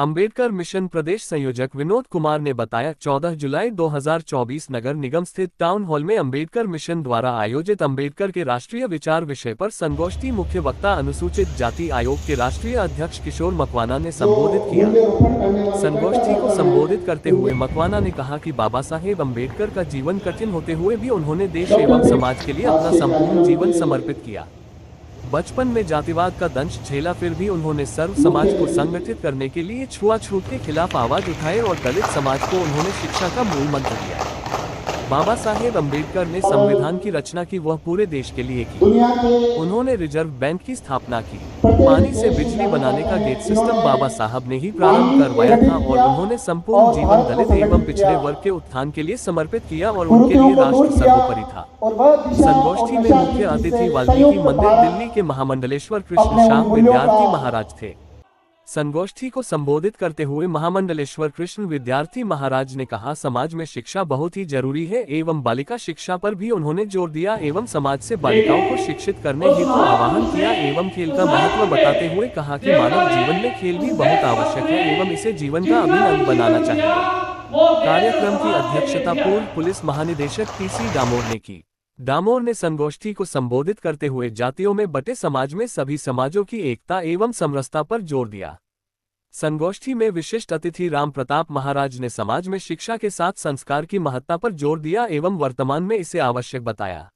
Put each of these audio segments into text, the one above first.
Ambedkar mission प्रदेश संयोजक विनोद कुमार ने बताया 14 जुलाई 2024 नगर निगम स्थित टाउन हॉल में अंबेडकर मिशन द्वारा आयोजित अंबेडकर के राष्ट्रीय विचार विषय पर संगोष्ठी मुख्य वक्ता अनुसूचित जाति आयोग के राष्ट्रीय अध्यक्ष किशोर मकवाना ने संबोधित किया। संगोष्ठी को संबोधित करते हुए मकवाना ने कहा कि बाबा साहेब अंबेडकर का जीवन कठिन होते हुए भी उन्होंने देश एवं समाज के लिए अपना संपूर्ण जीवन समर्पित किया। बचपन में जातिवाद का दंश झेला, फिर भी उन्होंने सर्व समाज को संगठित करने के लिए छुआछूत के खिलाफ आवाज उठाए और दलित समाज को उन्होंने शिक्षा का मूल मंत्र दिया। बाबा साहेब अंबेडकर ने संविधान की रचना की, वह पूरे देश के लिए की। उन्होंने रिजर्व बैंक की स्थापना की। पानी से बिजली बनाने का गेट सिस्टम बाबा साहब ने ही प्रारंभ करवाया था और उन्होंने संपूर्ण जीवन दलित एवं पिछड़े वर्ग के उत्थान के लिए समर्पित किया और उनके लिए राष्ट्र सर्वोपरि था। संगोष्ठी में मुख्य अतिथि वाल्मीकि मंदिर दिल्ली के महामंडलेश्वर कृष्ण शाह विद्यार्थी महाराज थे। संगोष्ठी को संबोधित करते हुए महामंडलेश्वर कृष्ण विद्यार्थी महाराज ने कहा, समाज में शिक्षा बहुत ही जरूरी है एवं बालिका शिक्षा पर भी उन्होंने जोर दिया एवं समाज से बालिकाओं को शिक्षित करने हेतु आह्वान किया एवं खेल का महत्व बताते हुए कहा कि मानव जीवन में खेल भी बहुत आवश्यक है एवं इसे जीवन का अभिन्न अंग बनाना चाहिए। कार्यक्रम की अध्यक्षता पूर्व पुलिस महानिदेशक टीसी डामोर ने की। डामोर ने संगोष्ठी को संबोधित करते हुए जातियों में बटे समाज में सभी समाजों की एकता एवं समरसता पर जोर दिया। संगोष्ठी में विशिष्ट अतिथि राम प्रताप महाराज ने समाज में शिक्षा के साथ संस्कार की महत्ता पर जोर दिया एवं वर्तमान में इसे आवश्यक बताया।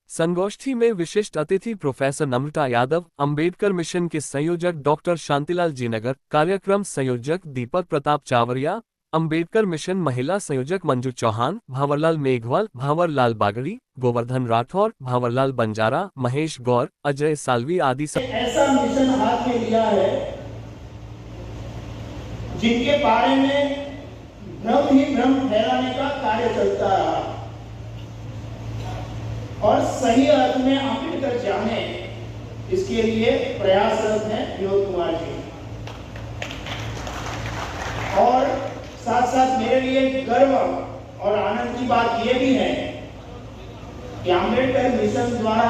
संगोष्ठी में विशिष्ट अतिथि प्रोफेसर नम्रता यादव, अंबेडकर मिशन के संयोजक डॉक्टर शांतिलाल जीनगर, कार्यक्रम संयोजक दीपक प्रताप चावरिया, अंबेडकर मिशन महिला संयोजक मंजू चौहान, भावरलाल मेघवाल, भावरलाल बागड़ी, गोवर्धन राठौर, भावरलाल बंजारा, महेश गौर, अजय सालवी आदि ऐसा मिशन हाथ में लिया है जिनके बारे में भ्रम ही भ्रम फैलाने का कार्य चलता रहा और सही अर्थ में अंबेडकर जाने, इसके लिए प्रयासरत हैं विनोद कुमार जी। और साथ साथ मेरे लिए गर्व और आनंद की बात यह भी है कि अंबेडकर मिशन द्वारा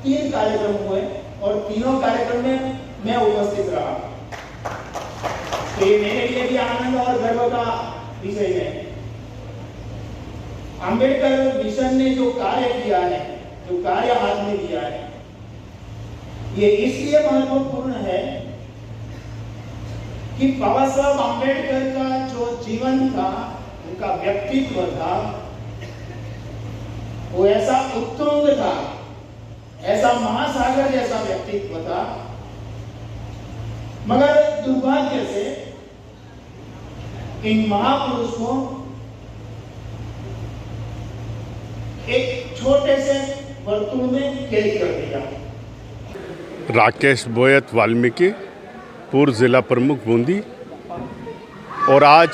3 कार्यक्रम हुए और तीनों कार्यक्रम में मैं उपस्थित रहा। तो ये मेरे लिए भी आनंद और गर्व का विषय है। अंबेडकर मिशन ने जो कार्य किया है, जो कार्य हाथ में लिया है, ये इसलिए महत्वपूर्ण है कि बाबा साहब अंबेडकर का जो जीवन था, उनका व्यक्तित्व था, वो ऐसा उत्तुंग था, ऐसा महासागर जैसा व्यक्तित्व था। मगर दुर्भाग्य से इन महापुरुष को एक छोटे से वर्तुल में कैद कर दिया। राकेश बोयत वाल्मीकि, पूर्व जिला प्रमुख बूंदी। और आज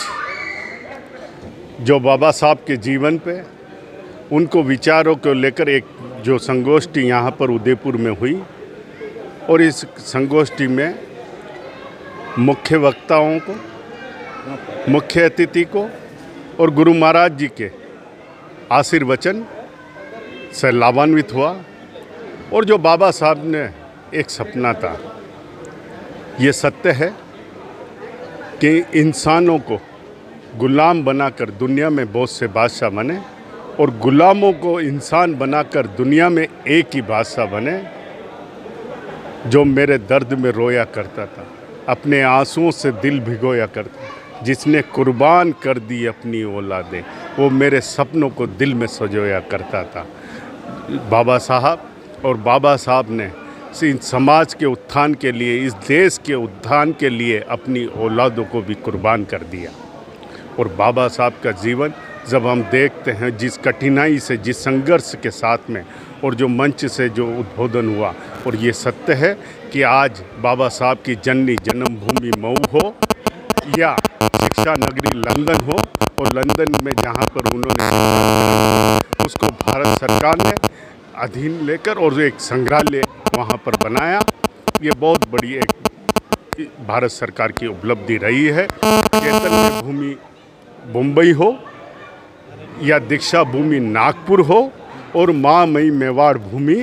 जो बाबा साहब के जीवन पे, उनको विचारों को लेकर एक जो संगोष्ठी यहाँ पर उदयपुर में हुई और इस संगोष्ठी में मुख्य वक्ताओं को, मुख्य अतिथि को और गुरु महाराज जी के आशीर्वचन से लाभान्वित हुआ। और जो बाबा साहब ने एक सपना था, ये सत्य है कि इंसानों को गुलाम बनाकर दुनिया में बहुत से बादशाह बने और गुलामों को इंसान बनाकर दुनिया में एक ही बादशाह बने, जो मेरे दर्द में रोया करता था, अपने आंसुओं से दिल भिगोया करता, जिसने कुर्बान कर दी अपनी औलादें, वो मेरे सपनों को दिल में सजोया करता था। बाबा साहब और बाबा साहब ने इस समाज के उत्थान के लिए, इस देश के उत्थान के लिए अपनी औलादों को भी कुर्बान कर दिया। और बाबा साहब का जीवन जब हम देखते हैं, जिस कठिनाई से, जिस संघर्ष के साथ में, और जो मंच से जो उद्बोधन हुआ, और ये सत्य है कि आज बाबा साहब की जननी जन्मभूमि मऊ हो या शिक्षा नगरी लंदन हो, और लंदन में जहाँ पर उन्होंने उसको भारत सरकार ने अधीन लेकर और एक संग्रहालय वहाँ पर बनाया। ये बहुत बड़ी एक भारत सरकार की उपलब्धि रही है। चैतन्य भूमि मुंबई हो या दीक्षा भूमि नागपुर हो और महामयी मेवाड़ भूमि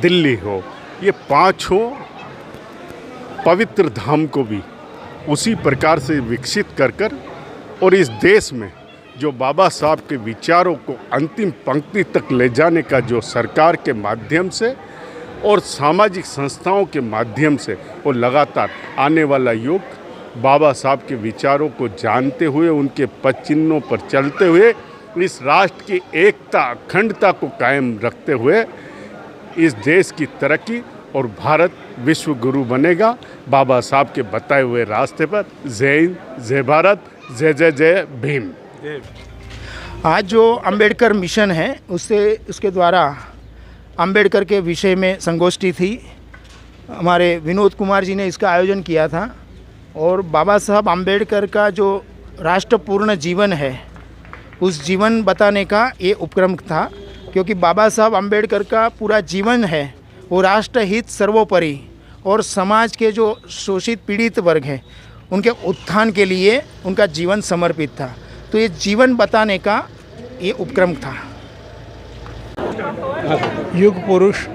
दिल्ली हो, ये पांचों पवित्र धाम को भी उसी प्रकार से विकसित कर और इस देश में जो बाबा साहब के विचारों को अंतिम पंक्ति तक ले जाने का जो सरकार के माध्यम से और सामाजिक संस्थाओं के माध्यम से वो लगातार आने वाला युग बाबा साहब के विचारों को जानते हुए उनके पद चिन्हों पर चलते हुए इस राष्ट्र की एकता अखंडता को कायम रखते हुए इस देश की तरक्की और भारत विश्व गुरु बनेगा बाबा साहब के बताए हुए रास्ते पर। जय हिंद, जय भारत, जय जय जय भीम। आज जो अंबेडकर मिशन है उसके द्वारा अंबेडकर के विषय में संगोष्ठी थी। हमारे विनोद कुमार जी ने इसका आयोजन किया था और बाबा साहब अंबेडकर का जो राष्ट्रपूर्ण जीवन है उस जीवन बताने का ये उपक्रम था, क्योंकि बाबा साहब अंबेडकर का पूरा जीवन है वो राष्ट्रहित सर्वोपरि और समाज के जो शोषित पीड़ित वर्ग हैं उनके उत्थान के लिए उनका जीवन समर्पित था। तो ये जीवन बताने का ये उपक्रम था। युग पुरुष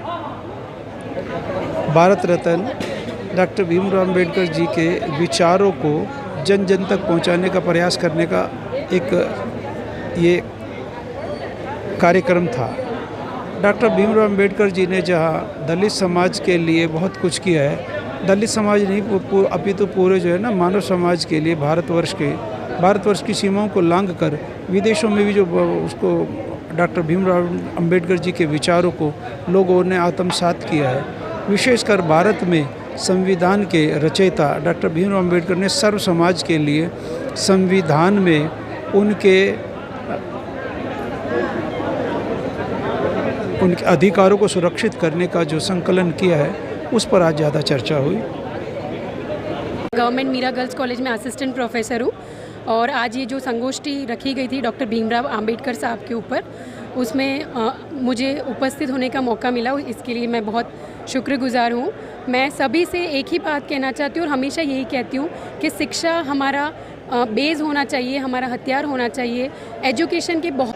भारत रत्न डॉक्टर भीमराव अंबेडकर जी के विचारों को जन जन तक पहुंचाने का प्रयास करने का एक ये कार्यक्रम था। डॉक्टर भीमराव अंबेडकर जी ने जहाँ दलित समाज के लिए बहुत कुछ किया है, दलित समाज नहीं अपितु पूरे जो है ना मानव समाज के लिए भारतवर्ष की सीमाओं को लांघ कर विदेशों में भी जो उसको डॉक्टर भीमराव अंबेडकर जी के विचारों को लोगों ने आत्मसात किया है। विशेषकर भारत में संविधान के रचयिता डॉक्टर भीमराव अंबेडकर ने सर्व समाज के लिए संविधान में उनके अधिकारों को सुरक्षित करने का जो संकलन किया है उस पर आज ज़्यादा चर्चा हुई। गवर्नमेंट मीरा गर्ल्स कॉलेज में असिस्टेंट प्रोफेसर हूँ और आज ये जो संगोष्ठी रखी गई थी डॉक्टर भीमराव अंबेडकर साहब के ऊपर, उसमें मुझे उपस्थित होने का मौका मिला, इसके लिए मैं बहुत शुक्रगुजार हूँ। मैं सभी से एक ही बात कहना चाहती हूँ और हमेशा यही कहती हूँ कि शिक्षा हमारा बेस होना चाहिए, हमारा हथियार होना चाहिए। एजुकेशन के बहुत